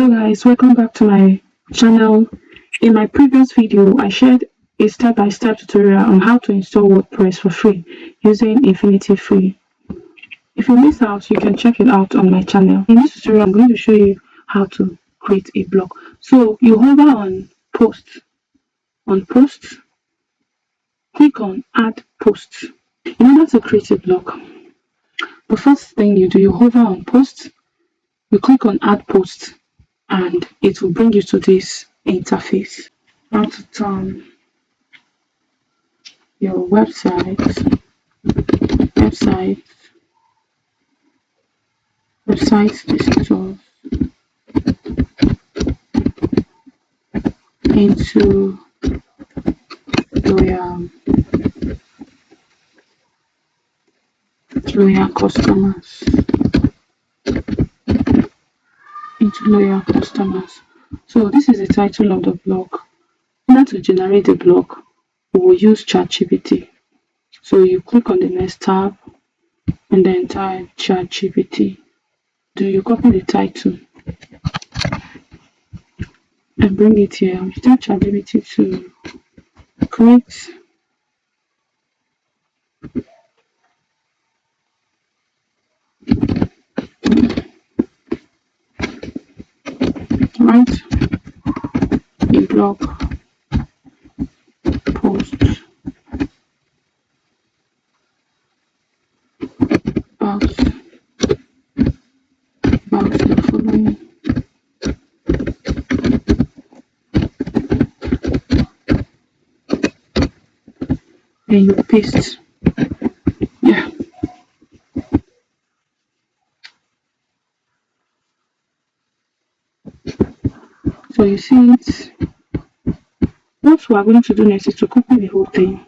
Hello guys, welcome back to my channel. In my previous video I shared a step-by-step tutorial on how to install WordPress for free using Infinity Free. If you missed out, you can check it out on my channel. In this tutorial I'm going to show you how to create a blog. So you hover on post, click on add post. In order to create a blog, the first thing you do, you hover on post, you click on add post, and it will bring you to this interface. Now to turn your website visitors into loyal customers. So this is the title of the blog. In order to generate the blog, we will use ChatGPT. So you click on the next tab and then type ChatGPT. Do you copy the title and bring it here? You tell ChatGPT to create write a blog post about the following. Then you paste. Yeah. So you see it. What we are going to do next is to copy the whole thing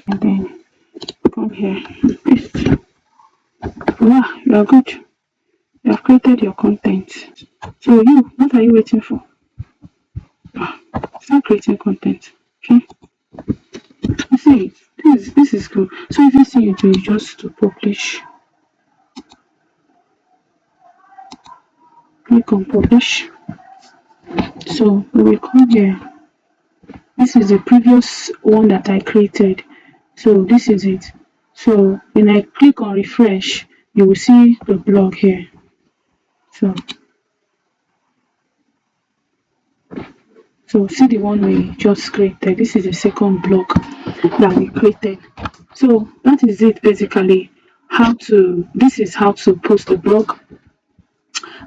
and then come here and paste. Wow, you are good. You have created your content. So what are you waiting for? Start creating content. Okay. You see, this is good. So if you see you do, you just to publish. Click on publish. So we will come here. This is the previous one that I created. So this is it. So when I click on refresh, you will see the blog here. So see the one we just created. This is the second blog that we created. So that is it basically. This is how to post a blog.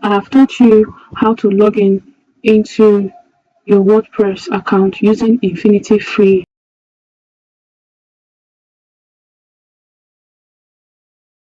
I have taught you how to log in into your WordPress account using Infinity Free.